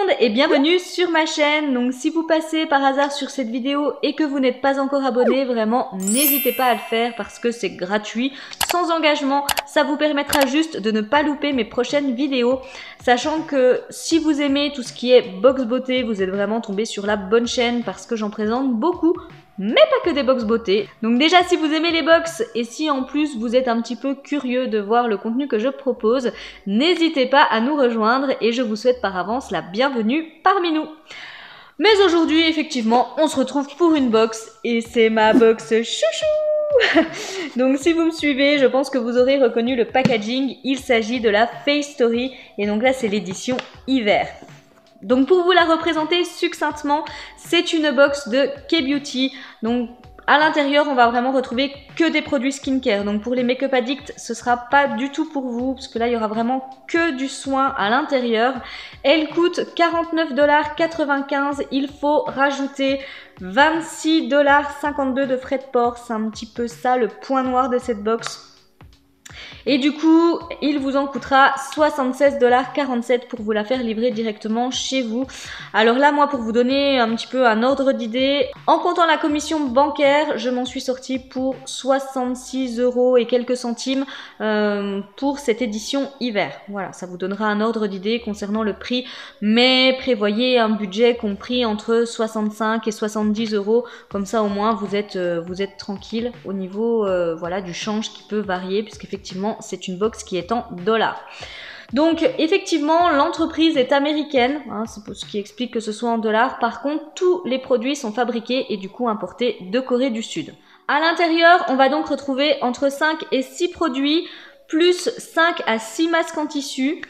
monde et bienvenue sur ma chaîne. Donc si vous passez par hasard sur cette vidéo et que vous n'êtes pas encore abonné, vraiment n'hésitez pas à le faire parce que c'est gratuit, sans engagement. Ça vous permettra juste de ne pas louper mes prochaines vidéos. Sachant que si vous aimez tout ce qui est box beauté, vous êtes vraiment tombé sur la bonne chaîne parce que j'en présente beaucoup. Mais pas que des box beauté. Donc déjà si vous aimez les box et si en plus vous êtes un petit peu curieux de voir le contenu que je propose, n'hésitez pas à nous rejoindre et je vous souhaite par avance la bienvenue parmi nous. Mais aujourd'hui effectivement on se retrouve pour une box et c'est ma box chouchou. Donc si vous me suivez, je pense que vous aurez reconnu le packaging, il s'agit de la Face Story et donc là c'est l'édition hiver. Donc pour vous la représenter succinctement, c'est une box de K-Beauty. Donc à l'intérieur, on va vraiment retrouver que des produits skincare. Donc pour les make-up addicts, ce sera pas du tout pour vous, parce que là, il y aura vraiment que du soin à l'intérieur. Elle coûte 49,95 $. Il faut rajouter 26,52 $ de frais de port. C'est un petit peu ça le point noir de cette box. Et du coup, il vous en coûtera 76,47 $ pour vous la faire livrer directement chez vous. Alors là, moi, pour vous donner un petit peu un ordre d'idée, en comptant la commission bancaire, je m'en suis sortie pour 66 € et quelques centimes pour cette édition hiver. Voilà, ça vous donnera un ordre d'idée concernant le prix, mais prévoyez un budget compris entre 65 et 70 €. Comme ça, au moins, vous êtes tranquille au niveau voilà, du change qui peut varier, puisqu'effectivement, c'est une box qui est en dollars. Donc effectivement l'entreprise est américaine, hein, c'est ce qui explique que ce soit en dollars. Par contre tous les produits sont fabriqués et du coup importés de Corée du Sud. À l'intérieur on va donc retrouver entre 5 et 6 produits plus 5 à 6 masques en tissu.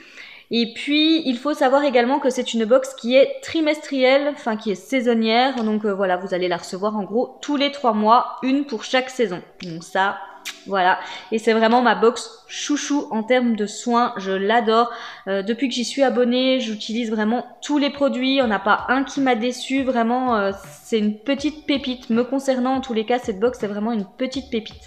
Et puis, il faut savoir également que c'est une box qui est trimestrielle, enfin qui est saisonnière. Donc voilà, vous allez la recevoir en gros tous les 3 mois, une pour chaque saison. Donc ça, voilà. Et c'est vraiment ma box chouchou en termes de soins. Je l'adore. Depuis que j'y suis abonnée, j'utilise vraiment tous les produits. On n'a pas un qui m'a déçu. Vraiment, c'est une petite pépite. Me concernant, en tous les cas, cette box, c'est vraiment une petite pépite.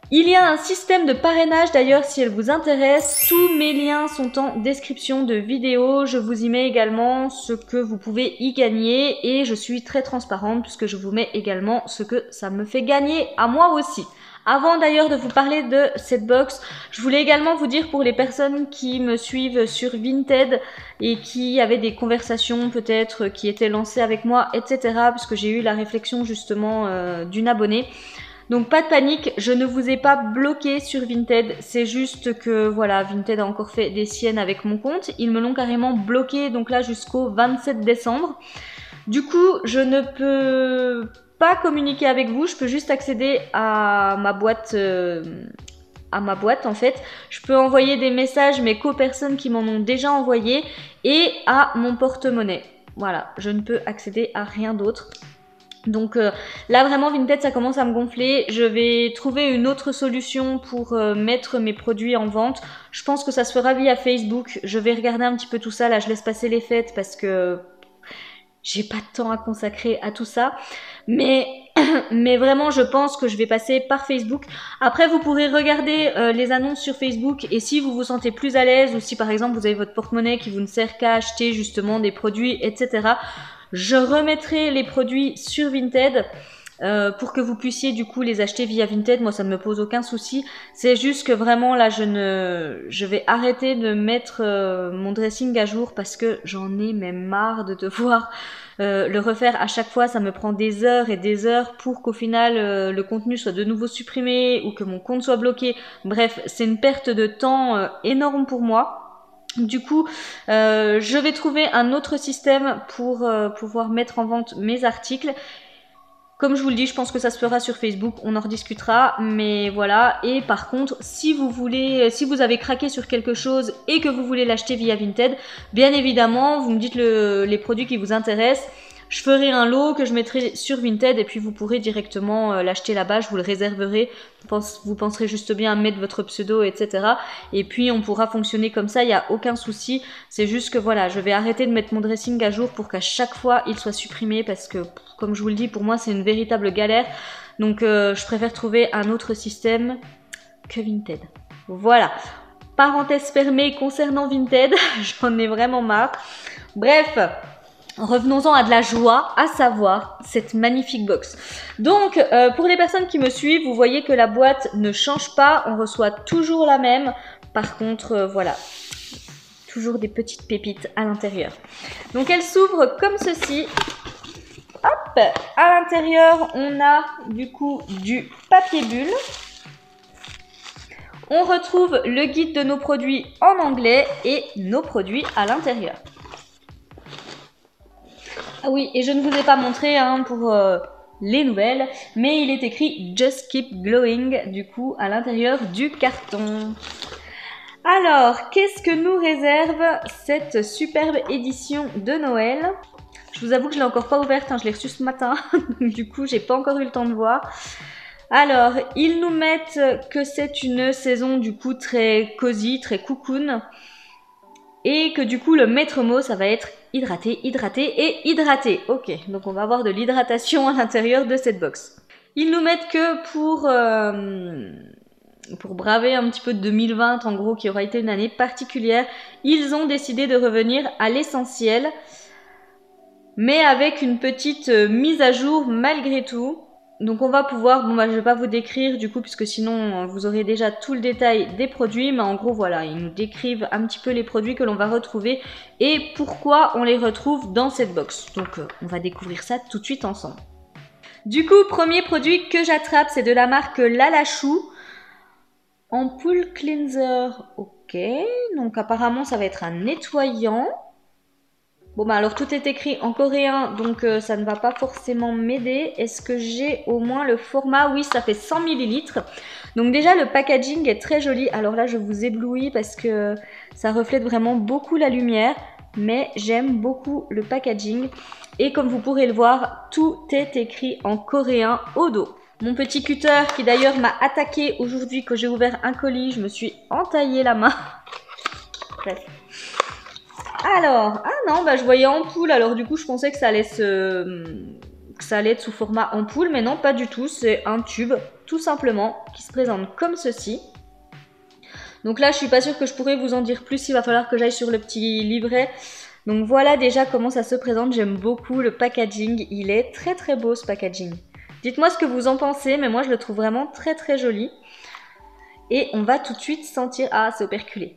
Il y a un système de parrainage d'ailleurs si elle vous intéresse, tous mes liens sont en description de vidéo, je vous y mets également ce que vous pouvez y gagner et je suis très transparente puisque je vous mets également ce que ça me fait gagner à moi aussi. Avant d'ailleurs de vous parler de cette box, je voulais également vous dire pour les personnes qui me suivent sur Vinted et qui avaient des conversations peut-être qui étaient lancées avec moi, etc. puisque j'ai eu la réflexion justement d'une abonnée. Donc pas de panique, je ne vous ai pas bloqué sur Vinted, c'est juste que voilà, Vinted a encore fait des siennes avec mon compte. Ils me l'ont carrément bloqué donc là jusqu'au 27 décembre. Du coup, je ne peux pas communiquer avec vous, je peux juste accéder à ma boîte en fait. Je peux envoyer des messages mais qu'aux personnes qui m'en ont déjà envoyé et à mon porte-monnaie. Voilà, je ne peux accéder à rien d'autre. Donc là vraiment Vinted ça commence à me gonfler, je vais trouver une autre solution pour mettre mes produits en vente. Je pense que ça se fera via Facebook, je vais regarder un petit peu tout ça, là je laisse passer les fêtes parce que j'ai pas de temps à consacrer à tout ça. Mais vraiment je pense que je vais passer par Facebook. Après vous pourrez regarder les annonces sur Facebook et si vous vous sentez plus à l'aise ou si par exemple vous avez votre porte-monnaie qui vous ne sert qu'à acheter justement des produits etc. Je remettrai les produits sur Vinted pour que vous puissiez du coup les acheter via Vinted. Moi ça ne me pose aucun souci. C'est juste que vraiment là je vais arrêter de mettre mon dressing à jour parce que j'en ai même marre de devoir le refaire à chaque fois. Ça me prend des heures et des heures pour qu'au final le contenu soit de nouveau supprimé ou que mon compte soit bloqué. Bref, c'est une perte de temps énorme pour moi. Du coup, je vais trouver un autre système pour pouvoir mettre en vente mes articles. Comme je vous le dis, je pense que ça se fera sur Facebook, on en rediscutera, mais voilà. Et par contre, si vous avez craqué sur quelque chose et que vous voulez l'acheter via Vinted, bien évidemment, vous me dites les produits qui vous intéressent. Je ferai un lot que je mettrai sur Vinted et puis vous pourrez directement l'acheter là-bas, je vous le réserverai. Vous penserez juste bien à mettre votre pseudo, etc. Et puis on pourra fonctionner comme ça, il n'y a aucun souci. C'est juste que voilà, je vais arrêter de mettre mon dressing à jour pour qu'à chaque fois il soit supprimé parce que, comme je vous le dis, pour moi c'est une véritable galère. Donc je préfère trouver un autre système que Vinted. Voilà. Parenthèse fermée concernant Vinted, j'en ai vraiment marre. Bref, revenons-en à de la joie, à savoir cette magnifique box. Donc, pour les personnes qui me suivent, vous voyez que la boîte ne change pas, on reçoit toujours la même. Par contre, voilà, toujours des petites pépites à l'intérieur. Donc, elle s'ouvre comme ceci. Hop, à l'intérieur, on a du coup du papier bulle. On retrouve le guide de nos produits en anglais et nos produits à l'intérieur. Ah oui, et je ne vous ai pas montré pour les nouvelles, mais il est écrit Just Keep Glowing du coup à l'intérieur du carton. Alors, qu'est-ce que nous réserve cette superbe édition de Noël? Je vous avoue que je ne l'ai encore pas ouverte, je l'ai reçue ce matin, du coup j'ai pas encore eu le temps de voir. Alors, ils nous mettent que c'est une saison du coup très cosy, très cocoon. Et que du coup le maître mot ça va être hydrater, hydrater et hydrater. Ok, donc on va avoir de l'hydratation à l'intérieur de cette box. Ils nous mettent que pour braver un petit peu de 2020 en gros qui aura été une année particulière, ils ont décidé de revenir à l'essentiel. Mais avec une petite mise à jour malgré tout. Donc on va pouvoir, bon bah je vais pas vous décrire du coup puisque sinon vous aurez déjà tout le détail des produits, mais en gros voilà, ils nous décrivent un petit peu les produits que l'on va retrouver et pourquoi on les retrouve dans cette box. Donc on va découvrir ça tout de suite ensemble. Du coup, premier produit que j'attrape, c'est de la marque Lalachou. Ampoule cleanser, ok, donc apparemment ça va être un nettoyant. Bon bah alors tout est écrit en coréen, donc ça ne va pas forcément m'aider. Est-ce que j'ai au moins le format? Oui, ça fait 100 ml. Donc déjà le packaging est très joli. Alors là je vous éblouis parce que ça reflète vraiment beaucoup la lumière. Mais j'aime beaucoup le packaging. Et comme vous pourrez le voir, tout est écrit en coréen au dos. Mon petit cutter qui d'ailleurs m'a attaqué aujourd'hui quand j'ai ouvert un colis. Je me suis entaillé la main. Bref. Alors, ah non, bah je voyais ampoule, alors du coup je pensais que ça allait être sous format ampoule, mais non, pas du tout, c'est un tube, tout simplement, qui se présente comme ceci. Donc là, je suis pas sûre que je pourrais vous en dire plus, il va falloir que j'aille sur le petit livret. Donc voilà déjà comment ça se présente, j'aime beaucoup le packaging, il est très très beau ce packaging. Dites-moi ce que vous en pensez, mais moi je le trouve vraiment très très joli. Et on va tout de suite sentir, ah c'est operculé.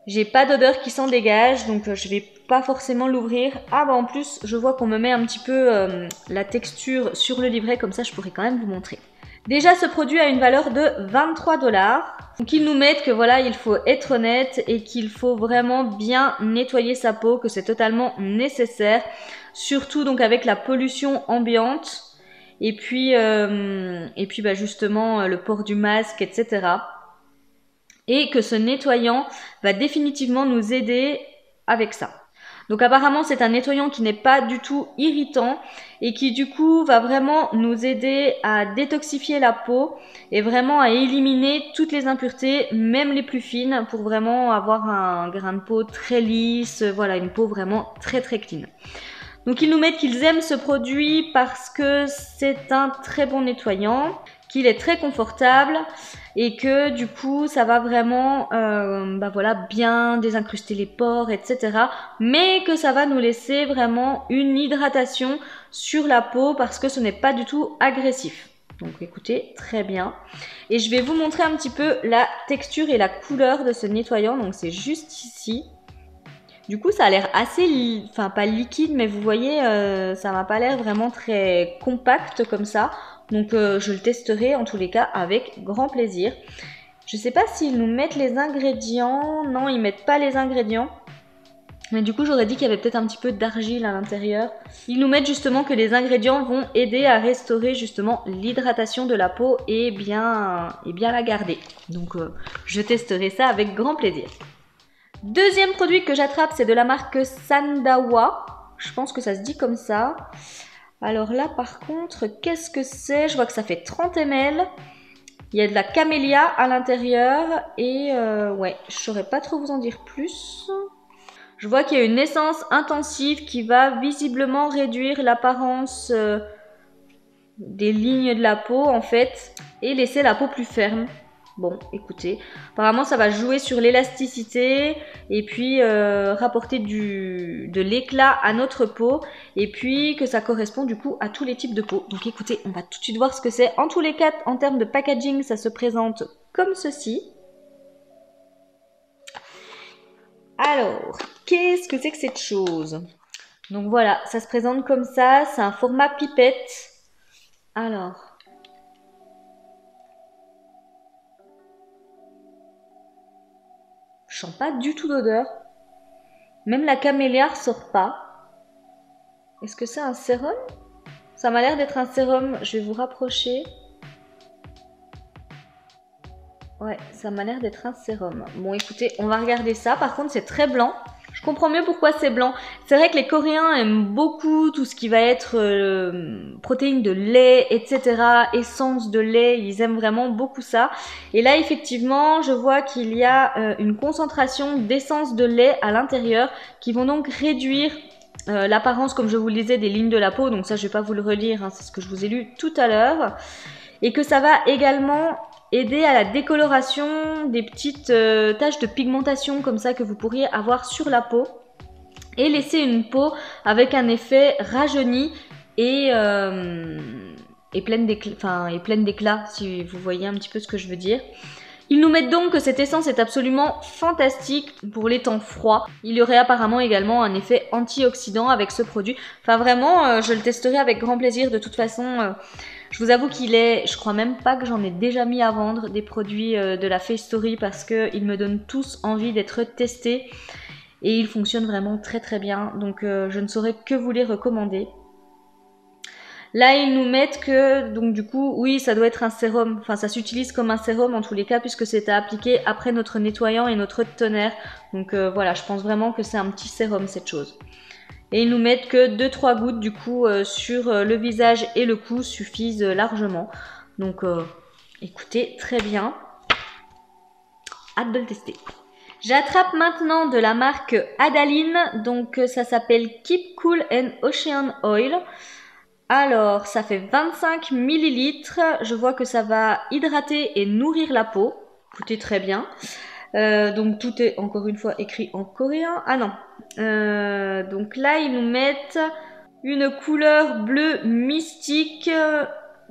J'ai pas d'odeur qui s'en dégage, donc je vais pas forcément l'ouvrir. Ah bah en plus, je vois qu'on me met un petit peu la texture sur le livret, comme ça je pourrais quand même vous montrer. Déjà, ce produit a une valeur de 23 $. Donc ils nous mettent que voilà, il faut être honnête et qu'il faut vraiment bien nettoyer sa peau, que c'est totalement nécessaire. Surtout donc avec la pollution ambiante et puis bah justement le port du masque, etc. Et que ce nettoyant va définitivement nous aider avec ça. Donc apparemment c'est un nettoyant qui n'est pas du tout irritant et qui du coup va vraiment nous aider à détoxifier la peau et vraiment à éliminer toutes les impuretés, même les plus fines, pour vraiment avoir un grain de peau très lisse, voilà, une peau vraiment très très clean. Donc ils nous mettent qu'ils aiment ce produit parce que c'est un très bon nettoyant, qu'il est très confortable et que du coup ça va vraiment voilà, bien désincruster les pores, etc. Mais que ça va nous laisser vraiment une hydratation sur la peau parce que ce n'est pas du tout agressif. Donc écoutez, très bien. Et je vais vous montrer un petit peu la texture et la couleur de ce nettoyant. Donc c'est juste ici. Du coup, ça a l'air assez, enfin pas liquide, mais vous voyez, ça m'a pas l'air vraiment très compact comme ça. Donc je le testerai en tous les cas avec grand plaisir. Je sais pas s'ils nous mettent les ingrédients. Non, ils mettent pas les ingrédients. Mais du coup, j'aurais dit qu'il y avait peut-être un petit peu d'argile à l'intérieur. Ils nous mettent justement que les ingrédients vont aider à restaurer justement l'hydratation de la peau et bien la garder. Donc je testerai ça avec grand plaisir. Deuxième produit que j'attrape, c'est de la marque Sandawa. Je pense que ça se dit comme ça. Alors là, par contre, qu'est-ce que c'est? Je vois que ça fait 30 ml. Il y a de la camélia à l'intérieur. Et ouais, je ne saurais pas trop vous en dire plus. Je vois qu'il y a une essence intensive qui va visiblement réduire l'apparence des lignes de la peau, en fait. Et laisser la peau plus ferme. Bon, écoutez, apparemment ça va jouer sur l'élasticité et puis rapporter de l'éclat à notre peau et puis que ça correspond du coup à tous les types de peau. Donc écoutez, on va tout de suite voir ce que c'est. En tous les cas, en termes de packaging, ça se présente comme ceci. Alors, qu'est-ce que c'est que cette chose? Donc voilà, ça se présente comme ça, c'est un format pipette. Alors... je sens pas du tout d'odeur. Même la camélia ressort pas. Est-ce que c'est un sérum? Ça m'a l'air d'être un sérum. Je vais vous rapprocher. Ouais, ça m'a l'air d'être un sérum. Bon, écoutez, on va regarder ça. Par contre, c'est très blanc. Je comprends mieux pourquoi c'est blanc. C'est vrai que les Coréens aiment beaucoup tout ce qui va être protéines de lait, etc. Essence de lait, ils aiment vraiment beaucoup ça. Et là, effectivement, je vois qu'il y a une concentration d'essence de lait à l'intérieur qui vont donc réduire l'apparence, comme je vous le disais, des lignes de la peau. Donc ça, je vais pas vous le relire, hein, c'est ce que je vous ai lu tout à l'heure. Et que ça va également aider à la décoloration des petites taches de pigmentation comme ça que vous pourriez avoir sur la peau et laisser une peau avec un effet rajeuni et pleine d'éclat, si vous voyez un petit peu ce que je veux dire. Ils nous mettent donc que cette essence est absolument fantastique pour les temps froids. Il y aurait apparemment également un effet antioxydant avec ce produit. Enfin vraiment, je le testerai avec grand plaisir. De toute façon, je vous avoue qu'il est... je crois même pas que j'en ai déjà mis à vendre des produits de la Face Story parce qu'ils me donnent tous envie d'être testés. Et ils fonctionnent vraiment très très bien. Donc je ne saurais que vous les recommander. Là, ils nous mettent que, donc du coup, oui, ça doit être un sérum. Enfin, ça s'utilise comme un sérum en tous les cas, puisque c'est à appliquer après notre nettoyant et notre toner. Donc voilà, je pense vraiment que c'est un petit sérum, cette chose. Et ils nous mettent que 2-3 gouttes, du coup, sur le visage et le cou suffisent largement. Donc, écoutez, très bien. Hâte de le tester. J'attrape maintenant de la marque Adaline. Donc, ça s'appelle Keep Cool and Ocean Oil. Alors, ça fait 25 ml. Je vois que ça va hydrater et nourrir la peau. Écoutez, très bien. Donc, tout est encore une fois écrit en coréen. Ah non. Donc là, ils nous mettent une couleur bleu mystique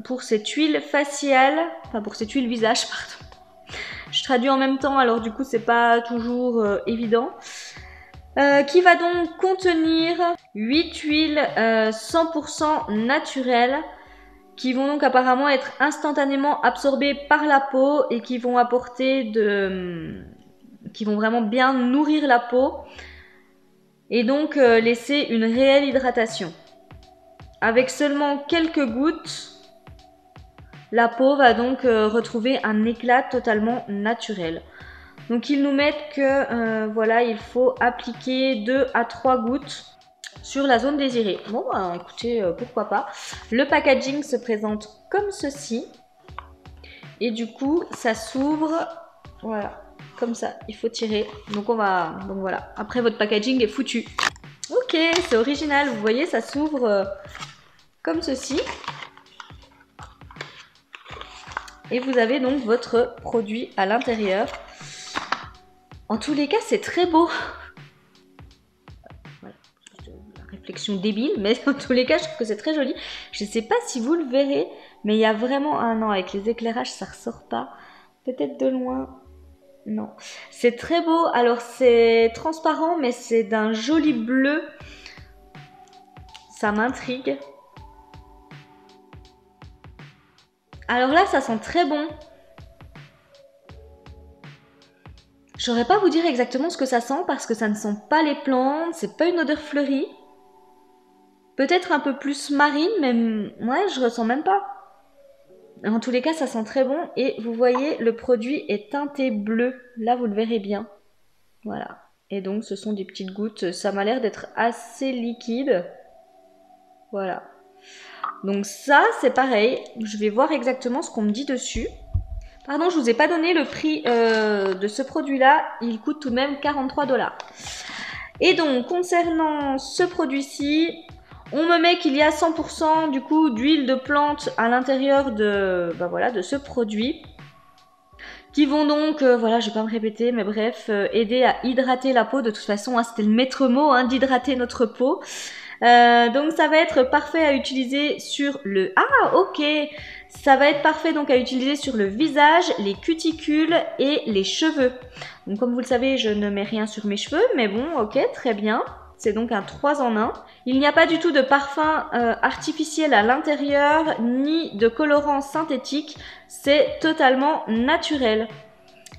pour cette huile faciale. Enfin, pour cette huile visage, pardon. Je traduis en même temps, alors du coup, c'est pas toujours évident. Qui va donc contenir 8 huiles 100% naturelles qui vont donc apparemment être instantanément absorbées par la peau et qui vont apporter qui vont vraiment bien nourrir la peau et donc laisser une réelle hydratation. Avec seulement quelques gouttes, la peau va donc retrouver un éclat totalement naturel. Donc ils nous mettent que voilà, il faut appliquer 2 à 3 gouttes sur la zone désirée. Bon bah écoutez, pourquoi pas. Le packaging se présente comme ceci. Et du coup, ça s'ouvre, voilà, comme ça. Il faut tirer. Donc voilà. Après votre packaging est foutu. Ok, c'est original. Vous voyez, ça s'ouvre comme ceci. Et vous avez donc votre produit à l'intérieur. En tous les cas, c'est très beau. Voilà, la réflexion débile, mais en tous les cas, je trouve que c'est très joli. Je ne sais pas si vous le verrez, mais il y a vraiment un an avec les éclairages, ça ressort pas. Peut-être de loin. Non. C'est très beau. Alors, c'est transparent, mais c'est d'un joli bleu. Ça m'intrigue. Alors là, ça sent très bon. Je saurais pas vous dire exactement ce que ça sent parce que ça ne sent pas les plantes, c'est pas une odeur fleurie. Peut-être un peu plus marine, mais ouais, je ressens même pas. En tous les cas, ça sent très bon et vous voyez, le produit est teinté bleu. Là, vous le verrez bien. Voilà. Et donc, ce sont des petites gouttes. Ça m'a l'air d'être assez liquide. Voilà. Donc ça, c'est pareil. Je vais voir exactement ce qu'on me dit dessus. Pardon, je vous ai pas donné le prix de ce produit-là. Il coûte tout de même 43 $. Et donc, concernant ce produit-ci, on me met qu'il y a 100% du coup d'huile de plante à l'intérieur de ce produit. qui vont donc, voilà, je vais pas me répéter, mais bref, aider à hydrater la peau. De toute façon, hein, c'était le maître mot, hein, d'hydrater notre peau. Donc ça va être parfait à utiliser sur le... Ah, ok. Ça va être parfait donc à utiliser sur le visage, les cuticules et les cheveux. Donc comme vous le savez, je ne mets rien sur mes cheveux, mais bon, ok, très bien. C'est donc un 3 en 1. Il n'y a pas du tout de parfum artificiel à l'intérieur, ni de colorant synthétique. C'est totalement naturel.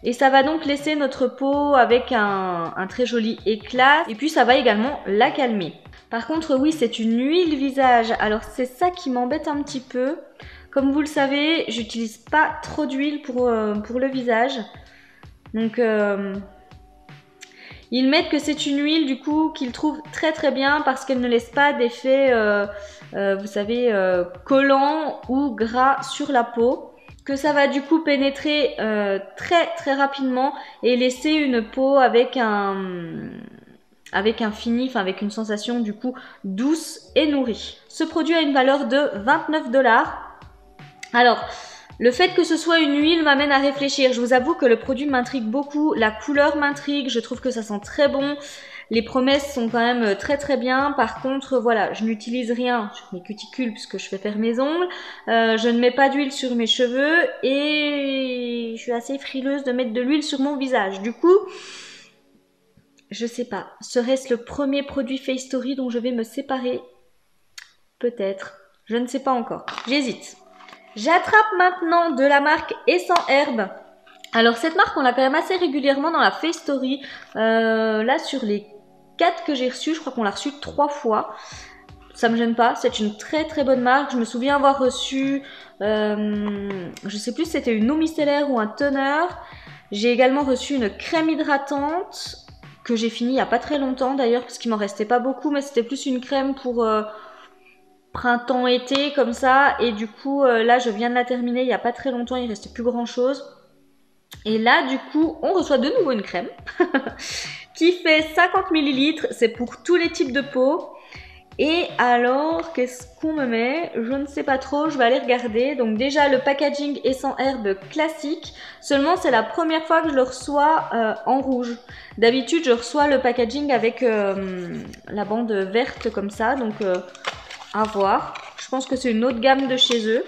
Et ça va donc laisser notre peau avec un très joli éclat. Et puis ça va également la calmer. Par contre, oui, c'est une huile visage. Alors c'est ça qui m'embête un petit peu. Comme vous le savez, j'utilise pas trop d'huile pour le visage. Donc... ils mettent que c'est une huile du coup qu'ils trouvent très très bien parce qu'elle ne laisse pas d'effet, vous savez, collant ou gras sur la peau. Que ça va du coup pénétrer très très rapidement et laisser une peau avec un fini, enfin avec une sensation du coup douce et nourrie. Ce produit a une valeur de 29 $. Alors... le fait que ce soit une huile m'amène à réfléchir. Je vous avoue que le produit m'intrigue beaucoup, la couleur m'intrigue, je trouve que ça sent très bon. Les promesses sont quand même très très bien. Par contre, voilà, je n'utilise rien sur mes cuticules puisque je fais faire mes ongles. Je ne mets pas d'huile sur mes cheveux et je suis assez frileuse de mettre de l'huile sur mon visage. Du coup, je sais pas. Serait-ce le premier produit Face Story dont je vais me séparer? Peut-être. Je ne sais pas encore. J'hésite. J'attrape maintenant de la marque Essence Herbe. Alors cette marque, on l'a quand même assez régulièrement dans la Face Story. Là, sur les 4 que j'ai reçus, je crois qu'on l'a reçu 3 fois. Ça me gêne pas, c'est une très très bonne marque. Je me souviens avoir reçu, je sais plus si c'était une eau micellaire ou un toner. J'ai également reçu une crème hydratante que j'ai finie il n'y a pas très longtemps d'ailleurs, parce qu'il m'en restait pas beaucoup, mais c'était plus une crème pour... printemps-été comme ça, et du coup là je viens de la terminer il n'y a pas très longtemps, il restait plus grand chose. Et là du coup on reçoit de nouveau une crème qui fait 50 ml, c'est pour tous les types de peau. Et alors qu'est-ce qu'on me met? Je ne sais pas trop, je vais aller regarder. Donc déjà le packaging Essence Herbe classique, seulement c'est la première fois que je le reçois en rouge. D'habitude je reçois le packaging avec la bande verte comme ça, donc à voir. Je pense que c'est une autre gamme de chez eux.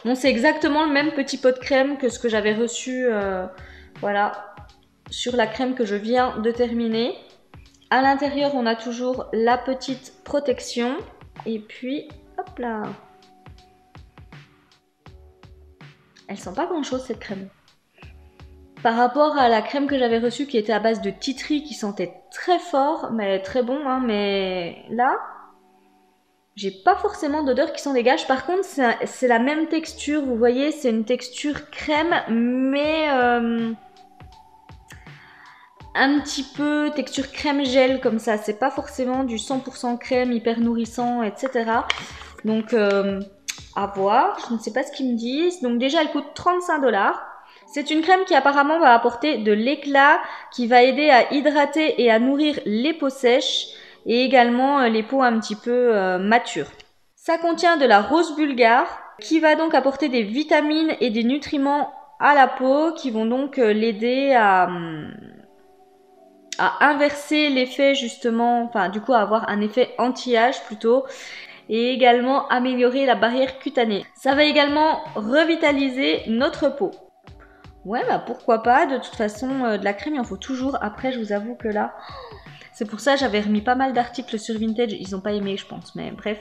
Bon, c'est exactement le même petit pot de crème que ce que j'avais reçu, voilà, sur la crème que je viens de terminer. À l'intérieur, on a toujours la petite protection. Et puis, hop là. Elle sent pas grand chose cette crème. Par rapport à la crème que j'avais reçue qui était à base de tea tree qui sentait très fort, mais très bon, hein, mais là... j'ai pas forcément d'odeur qui s'en dégage. Par contre, c'est la même texture. Vous voyez, c'est une texture crème, mais un petit peu texture crème gel comme ça. C'est pas forcément du 100% crème hyper nourrissant, etc. Donc, à voir. Je ne sais pas ce qu'ils me disent. Donc déjà, elle coûte 35 $. C'est une crème qui apparemment va apporter de l'éclat, qui va aider à hydrater et à nourrir les peaux sèches. Et également les peaux un petit peu matures. Ça contient de la rose bulgare qui va donc apporter des vitamines et des nutriments à la peau qui vont donc l'aider à inverser l'effet justement, enfin du coup à avoir un effet anti-âge plutôt, et également améliorer la barrière cutanée. Ça va également revitaliser notre peau. Ouais, bah pourquoi pas, de toute façon de la crème il en faut toujours. Après je vous avoue que là... c'est pour ça que j'avais remis pas mal d'articles sur Vinted. Ils n'ont pas aimé, je pense, mais bref.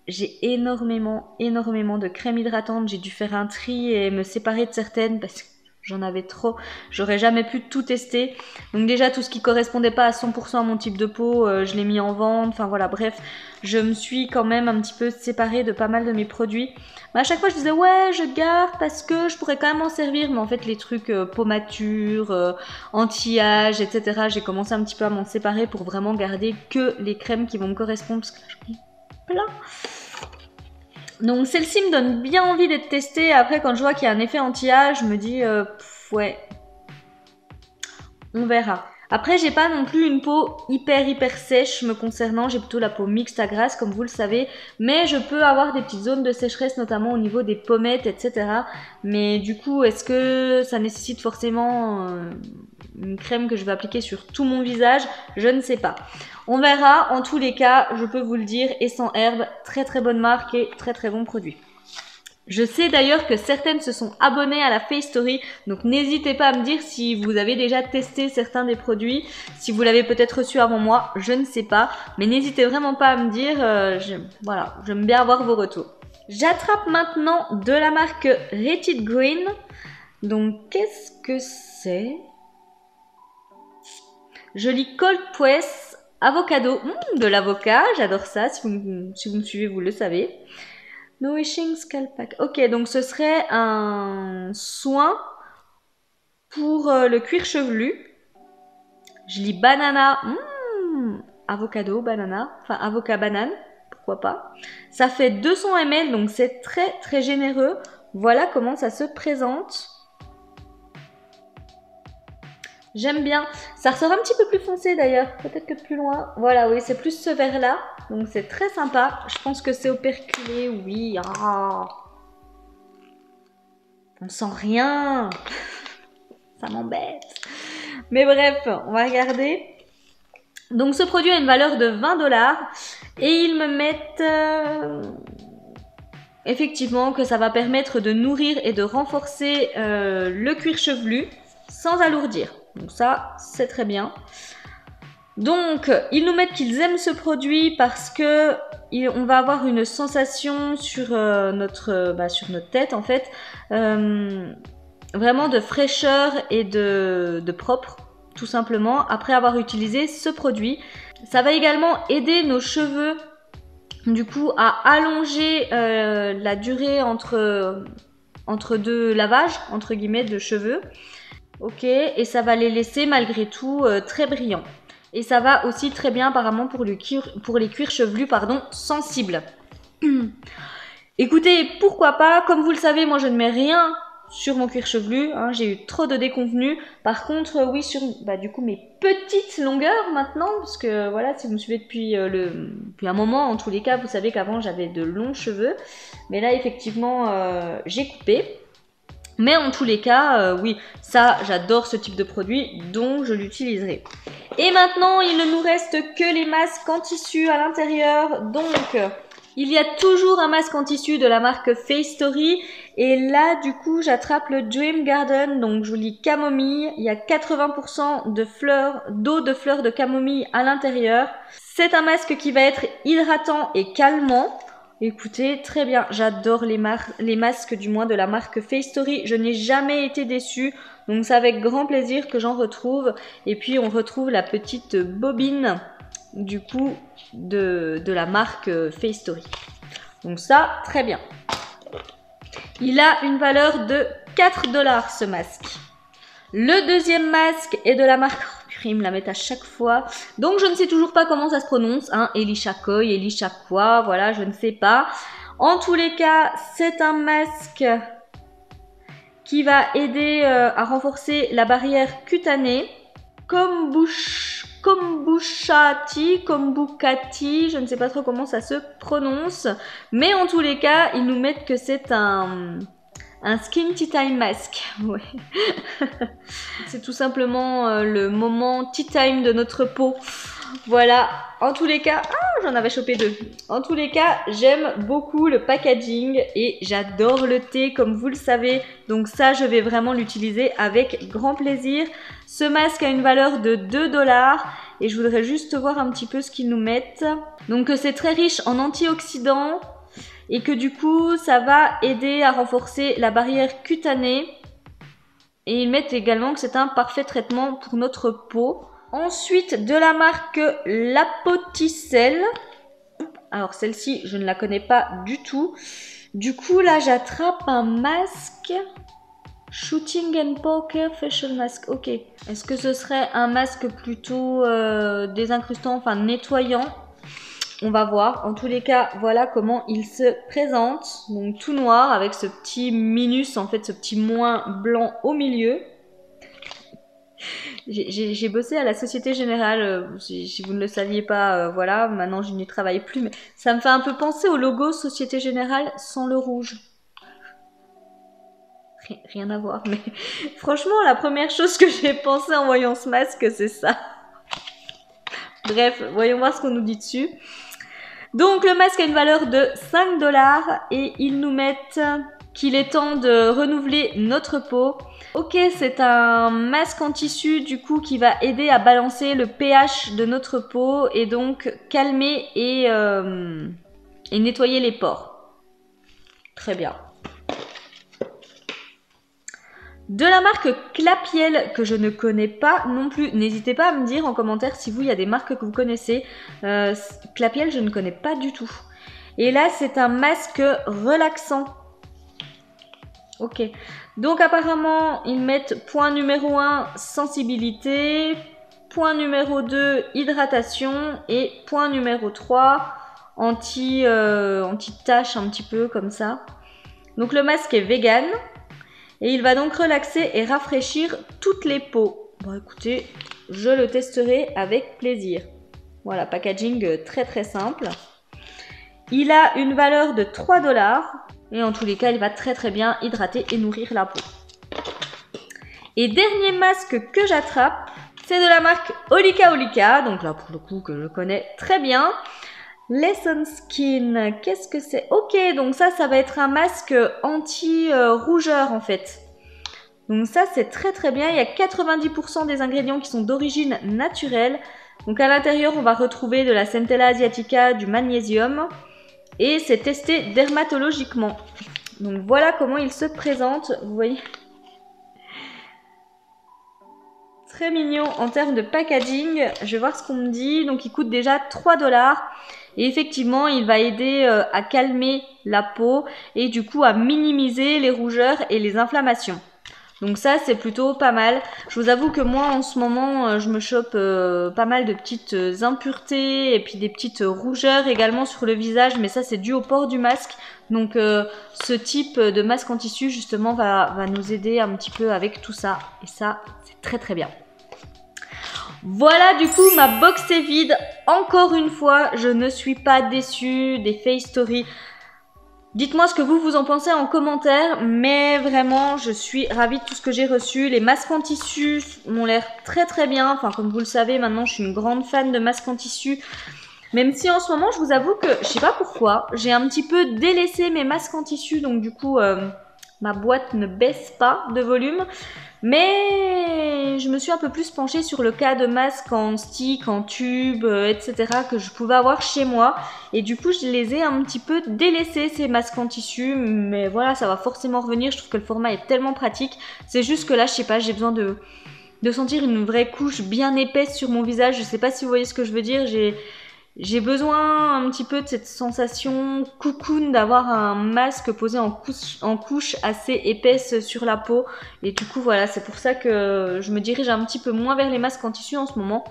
J'ai énormément de crèmes hydratantes. J'ai dû faire un tri et me séparer de certaines parce que j'en avais trop. J'aurais jamais pu tout tester. Donc déjà, tout ce qui correspondait pas à 100% à mon type de peau, je l'ai mis en vente. Enfin voilà, bref. Je me suis quand même un petit peu séparée de pas mal de mes produits. Mais à chaque fois, je disais ouais, je garde parce que je pourrais quand même m'en servir. Mais en fait, les trucs peau mature, anti-âge, etc. J'ai commencé un petit peu à m'en séparer pour vraiment garder que les crèmes qui vont me correspondre. Parce que là, j'en ai plein. Donc celle-ci me donne bien envie d'être testée. Après, quand je vois qu'il y a un effet anti-âge, je me dis ouais, on verra. Après, j'ai pas non plus une peau hyper sèche me concernant. J'ai plutôt la peau mixte à grasse, comme vous le savez. Mais je peux avoir des petites zones de sécheresse, notamment au niveau des pommettes, etc. Mais du coup, est-ce que ça nécessite forcément une crème que je vais appliquer sur tout mon visage? Je ne sais pas. On verra. En tous les cas, je peux vous le dire, et sans herbe, très bonne marque et très bon produit. Je sais d'ailleurs que certaines se sont abonnées à la Face Story, donc n'hésitez pas à me dire si vous avez déjà testé certains des produits, si vous l'avez peut-être reçu avant moi, je ne sais pas, mais n'hésitez vraiment pas à me dire, voilà, j'aime bien avoir vos retours. J'attrape maintenant de la marque Rated Green, donc qu'est-ce que c'est? Joli cold press avocado, de l'avocat, j'adore ça, si vous me suivez vous le savez. Nourishing Scalp Pack. Ok, donc ce serait un soin pour le cuir chevelu. Je lis banana, avocado, banana, enfin avocat banane, pourquoi pas. Ça fait 200 ml, donc c'est très généreux. Voilà comment ça se présente. J'aime bien. Ça ressort un petit peu plus foncé d'ailleurs, peut-être que de plus loin. Voilà, oui, c'est plus ce vert-là. Donc c'est très sympa. Je pense que c'est operculé, oui. Ah. On sent rien. Ça m'embête. Mais bref, on va regarder. Donc ce produit a une valeur de 20 $ et ils me mettent effectivement que ça va permettre de nourrir et de renforcer le cuir chevelu sans alourdir. Donc ça, c'est très bien. Donc, ils nous mettent qu'ils aiment ce produit parce que on va avoir une sensation sur notre tête en fait, vraiment de fraîcheur et de propre, tout simplement, après avoir utilisé ce produit. Ça va également aider nos cheveux, du coup, à allonger la durée entre deux lavages, entre guillemets, de cheveux. Ok, et ça va les laisser malgré tout très brillants. Et ça va aussi très bien apparemment pour les cuirs chevelus sensibles. Écoutez, pourquoi pas, comme vous le savez, moi je ne mets rien sur mon cuir chevelu, hein, j'ai eu trop de déconvenus. Par contre, oui, sur du coup mes petites longueurs maintenant, parce que voilà, si vous me suivez depuis un moment, en tous les cas, vous savez qu'avant j'avais de longs cheveux. Mais là, effectivement, j'ai coupé. Mais en tous les cas, oui, ça, j'adore ce type de produit, donc je l'utiliserai. Et maintenant, il ne nous reste que les masques en tissu à l'intérieur. Donc, il y a toujours un masque en tissu de la marque Face Story. Et là, du coup, j'attrape le Dream Garden, donc je lis camomille. Il y a 80% d'eau de fleurs de camomille à l'intérieur. C'est un masque qui va être hydratant et calmant. Écoutez, très bien, j'adore les masques du moins de la marque Face Story, je n'ai jamais été déçue, donc c'est avec grand plaisir que j'en retrouve. Et puis on retrouve la petite bobine du coup de la marque Face Story. Donc ça, très bien. Il a une valeur de 4 $ ce masque. Le deuxième masque est de la marque... Ils me la mettent à chaque fois. Donc, je ne sais toujours pas comment ça se prononce. Hein. Elisha Koi, Elisha quoi, voilà, je ne sais pas. En tous les cas, c'est un masque qui va aider à renforcer la barrière cutanée. Kombuchati, je ne sais pas trop comment ça se prononce. Mais en tous les cas, ils nous mettent que c'est un Skin Tea Time Mask, ouais. C'est tout simplement le moment Tea Time de notre peau. Voilà, en tous les cas, j'en avais chopé 2. En tous les cas, j'aime beaucoup le packaging et j'adore le thé comme vous le savez. Donc ça, je vais vraiment l'utiliser avec grand plaisir. Ce masque a une valeur de 2 $ et je voudrais juste voir un petit peu ce qu'ils nous mettent. Donc c'est très riche en antioxydants. Et que du coup, ça va aider à renforcer la barrière cutanée. Et ils mettent également que c'est un parfait traitement pour notre peau. Ensuite, de la marque L'apoticel. Alors celle-ci, je ne la connais pas du tout. Du coup, là, j'attrape un masque. Shooting and Poker Facial Mask. Ok. Est-ce que ce serait un masque plutôt désincrustant, enfin nettoyant ? On va voir. En tous les cas, voilà comment il se présente. Donc tout noir avec ce petit minus, en fait, ce petit moins blanc au milieu. J'ai bossé à la Société Générale, si vous ne le saviez pas, voilà, maintenant je n'y travaille plus, mais ça me fait un peu penser au logo Société Générale sans le rouge. Rien à voir, mais franchement, la première chose que j'ai pensé en voyant ce masque, c'est ça. Bref, voyons voir ce qu'on nous dit dessus. Donc le masque a une valeur de 5 $ et ils nous mettent qu'il est temps de renouveler notre peau. Ok, c'est un masque en tissu du coup qui va aider à balancer le pH de notre peau et donc calmer et nettoyer les pores. Très bien. De la marque Clapiel, que je ne connais pas non plus. N'hésitez pas à me dire en commentaire si vous, il y a des marques que vous connaissez. Clapiel, je ne connais pas du tout. Et là, c'est un masque relaxant. Ok. Donc apparemment, ils mettent point numéro 1, sensibilité. Point numéro 2, hydratation. Et point numéro 3, anti-tache un petit peu comme ça. Donc le masque est vegan. Et il va donc relaxer et rafraîchir toutes les peaux. Bon écoutez, je le testerai avec plaisir. Voilà, packaging très très simple. Il a une valeur de 3 $. Et en tous les cas, il va très très bien hydrater et nourrir la peau. Et dernier masque que j'attrape, c'est de la marque Olika Olika. Donc là pour le coup que je connais très bien. Lesson Skin, qu'est-ce que c'est? Ok, donc ça va être un masque anti-rougeur en fait. Donc ça, c'est très très bien. Il y a 90% des ingrédients qui sont d'origine naturelle. Donc à l'intérieur, on va retrouver de la Centella asiatica, du magnésium. Et c'est testé dermatologiquement. Donc voilà comment il se présente. Vous voyez? Très mignon en termes de packaging. Je vais voir ce qu'on me dit. Donc il coûte déjà 3 $. Et effectivement, il va aider à calmer la peau et du coup à minimiser les rougeurs et les inflammations. Donc ça, c'est plutôt pas mal. Je vous avoue que moi, en ce moment, je me chope pas mal de petites impuretés et puis des petites rougeurs également sur le visage. Mais ça, c'est dû au port du masque. Donc ce type de masque en tissu, justement, va nous aider un petit peu avec tout ça. Et ça, c'est très très bien. Voilà, du coup, ma box est vide. Encore une fois, je ne suis pas déçue des Face Story. Dites-moi ce que vous en pensez en commentaire, mais vraiment, je suis ravie de tout ce que j'ai reçu. Les masques en tissu m'ont l'air très très bien. Enfin, comme vous le savez, maintenant, je suis une grande fan de masques en tissu. Même si en ce moment, je vous avoue que, je sais pas pourquoi, j'ai un petit peu délaissé mes masques en tissu. Donc du coup, ma boîte ne baisse pas de volume. Mais je me suis un peu plus penchée sur le cas de masques en stick, en tube, etc. que je pouvais avoir chez moi. Et du coup, je les ai un petit peu délaissés, ces masques en tissu. Mais voilà, ça va forcément revenir. Je trouve que le format est tellement pratique. C'est juste que là, je sais pas, j'ai besoin de sentir une vraie couche bien épaisse sur mon visage. Je sais pas si vous voyez ce que je veux dire. J'ai besoin un petit peu de cette sensation cocoon d'avoir un masque posé en couche assez épaisse sur la peau. Et du coup, voilà, c'est pour ça que je me dirige un petit peu moins vers les masques en tissu en ce moment.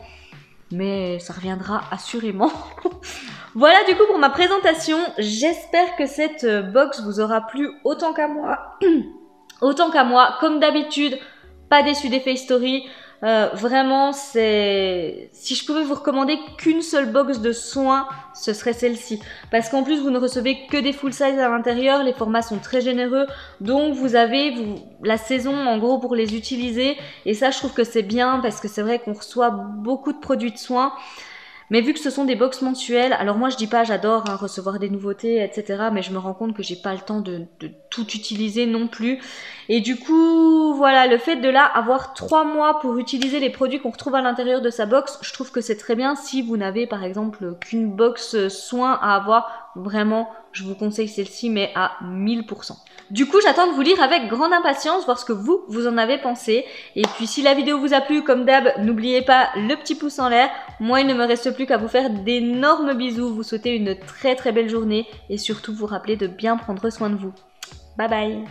Mais ça reviendra assurément. Voilà du coup pour ma présentation. J'espère que cette box vous aura plu autant qu'à moi. Autant qu'à moi. Comme d'habitude, pas déçu des Face Story. Vraiment, si je pouvais vous recommander qu'une seule box de soins, ce serait celle-ci. Parce qu'en plus, vous ne recevez que des full size à l'intérieur, les formats sont très généreux. Donc, vous avez la saison, en gros, pour les utiliser. Et ça, je trouve que c'est bien parce que c'est vrai qu'on reçoit beaucoup de produits de soins. Mais vu que ce sont des box mensuelles, alors moi je dis pas j'adore recevoir des nouveautés, etc. Mais je me rends compte que j'ai pas le temps de tout utiliser non plus. Et du coup, voilà, le fait de là avoir 3 mois pour utiliser les produits qu'on retrouve à l'intérieur de sa box, je trouve que c'est très bien. Si vous n'avez par exemple qu'une box soin à avoir, vraiment, je vous conseille celle-ci, mais à 1000%. Du coup, j'attends de vous lire avec grande impatience, voir ce que vous en avez pensé. Et puis, si la vidéo vous a plu, comme d'hab, n'oubliez pas le petit pouce en l'air. Moi, il ne me reste plus qu'à vous faire d'énormes bisous, vous souhaiter une très très belle journée et surtout vous rappeler de bien prendre soin de vous. Bye bye!